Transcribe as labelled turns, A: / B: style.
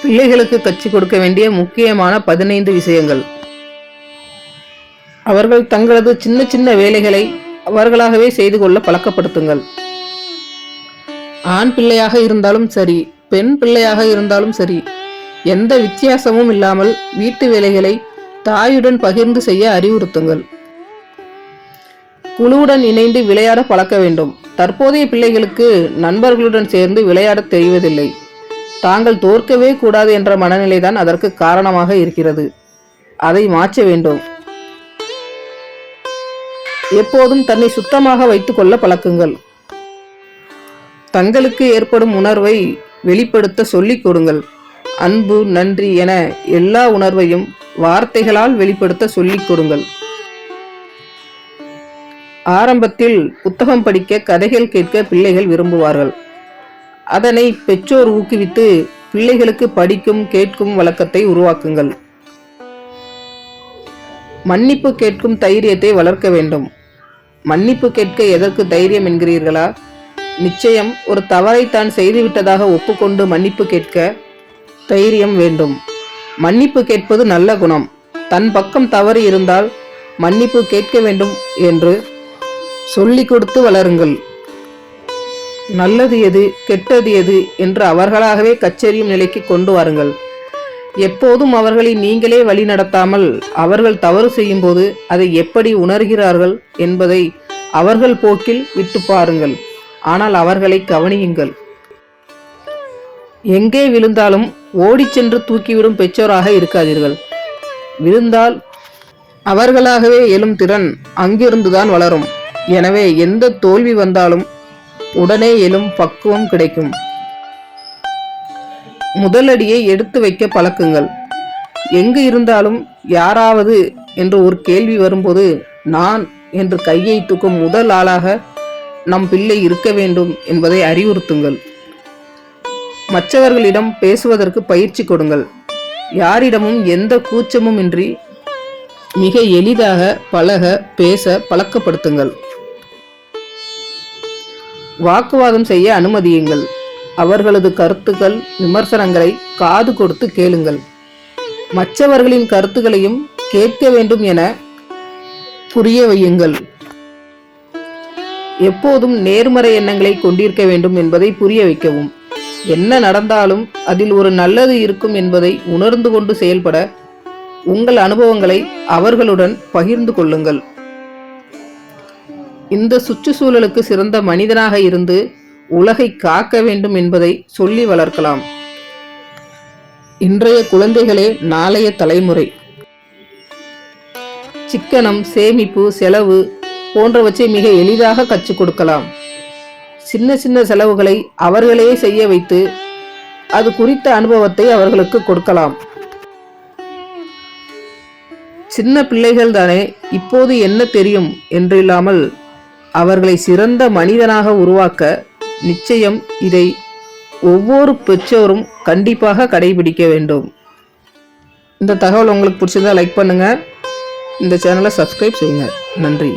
A: பிள்ளைகளுக்கு கற்றுக் கொடுக்க வேண்டிய முக்கியமான 15 விஷயங்கள். அவர்கள் தங்களது சின்ன சின்ன வேலைகளை அவர்களாகவே செய்து கொள்ள பழக்கப்படுத்துங்கள். ஆண் பிள்ளையாக இருந்தாலும் சரி, பெண் பிள்ளையாக இருந்தாலும் சரி, எந்த வித்தியாசமும் இல்லாமல் வீட்டு வேலைகளை தாயுடன் பகிர்ந்து செய்ய அறிவுறுத்துங்கள். குழுவுடன் இணைந்து விளையாட பழக்க வேண்டும். தற்போதைய பிள்ளைகளுக்கு நண்பர்களுடன் சேர்ந்து விளையாட தெரிவதில்லை. தாங்கள் தோற்கவே கூடாது என்ற மனநிலைதான் அதற்கு காரணமாக இருக்கிறது. அதை மாற்ற வேண்டும். எப்போதும் தன்னை சுத்தமாக வைத்துக் கொள்ள பழக்குங்கள். தங்களுக்கு ஏற்படும் உணர்வை வெளிப்படுத்த சொல்லிக் கொடுங்கள். அன்பு, நன்றி என எல்லா உணர்வையும் வார்த்தைகளால் வெளிப்படுத்த சொல்லிக் கொடுங்கள். ஆரம்பத்தில் புத்தகம் படிக்க, கதைகள் கேட்க பிள்ளைகள் விரும்புவார்கள். அதனை பெற்றோர் ஊக்குவித்து பிள்ளைகளுக்கு படிக்கும், கேட்கும் வழக்கத்தை உருவாக்குங்கள். மன்னிப்பு கேட்கும் தைரியத்தை வளர்க்க வேண்டும். மன்னிப்பு கேட்க எதற்கு தைரியம் என்கிறீர்களா? நிச்சயம் ஒரு தவறை தான் செய்துவிட்டதாக ஒப்புக்கொண்டு மன்னிப்பு கேட்க தைரியம் வேண்டும். மன்னிப்பு கேட்பது நல்ல குணம். தன் பக்கம் தவறு இருந்தால் மன்னிப்பு கேட்க வேண்டும் என்று சொல்லிக் கொடுத்து வளருங்கள். நல்லது எது, கெட்டது எது என்று அவர்களாகவே கச்சேரியும் நிலைக்கு கொண்டு வாருங்கள். எப்போதும் அவர்களை நீங்களே வழி நடத்தாமல், அவர்கள் தவறு செய்யும் போது அதை எப்படி உணர்கிறார்கள் என்பதை அவர்கள் போக்கில் விட்டு பாருங்கள். ஆனால் அவர்களை கவனியுங்கள். எங்கே விழுந்தாலும் ஓடிச் சென்று தூக்கிவிடும் பெற்றோராக இருக்காதீர்கள். விழுந்தால் அவர்களாகவே எழும் திறன் அங்கிருந்துதான் வளரும். எனவே எந்த தோல்வி வந்தாலும் உடனே எழும் பக்குவம் கிடைக்கும். முதலடியை எடுத்து வைக்க பழக்குங்கள். எங்கு இருந்தாலும் யாராவது என்று ஒரு கேள்வி வரும்போது நான் என்று கையை தூக்கும் முதல் ஆளாக நம் பிள்ளை இருக்க வேண்டும் என்பதை அறிவுறுத்துங்கள். மற்றவர்களிடம் பேசுவதற்கு பயிற்சி கொடுங்கள். யாரிடமும் எந்த கூச்சமும் இன்றி மிக எளிதாக பழக, பேச பழக்கப்படுத்துங்கள். வாக்குவாதம் செய்ய அனுமதியுங்கள். அவர்களது கருத்துக்கள், விமர்சனங்களை காது கொடுத்து கேளுங்கள். மற்றவர்களின் கருத்துக்களையும் கேட்க வேண்டும் என புரிய வையுங்கள். எப்போதும் நேர்மறை எண்ணங்களை கொண்டிருக்க வேண்டும் என்பதை புரிய வைக்கவும். என்ன நடந்தாலும் அதில் ஒரு நல்லது இருக்கும் என்பதை உணர்ந்து கொண்டு செயல்பட உங்கள் அனுபவங்களை அவர்களுடன் பகிர்ந்து கொள்ளுங்கள். இந்த சுற்றுச்சூழலுக்கு சிறந்த மனிதனாக இருந்து உலகை காக்க வேண்டும் என்பதை சொல்லி வளர்க்கலாம். இன்றைய குழந்தைகளே நாளைய தலைமுறை. சிக்கனம், சேமிப்பு, செலவு போன்றவற்றை மிக எளிதாக கற்றுக் கொடுக்கலாம். சின்ன சின்ன செலவுகளை அவர்களே செய்ய வைத்து அது குறித்த அனுபவத்தை அவர்களுக்கு கொடுக்கலாம். சின்ன பிள்ளைகள் தானே, இப்போது என்ன தெரியும் என்றில்லாமல் அவர்களை சிறந்த மனிதனாக உருவாக்க நிச்சயம் இதை ஒவ்வொரு பெற்றோரும் கண்டிப்பாக கடைபிடிக்க வேண்டும். இந்த தகவல் உங்களுக்கு பிடிச்சிருந்தா லைக் பண்ணுங்க. இந்த சேனலை சப்ஸ்கிரைப் செய்யுங்க. நன்றி.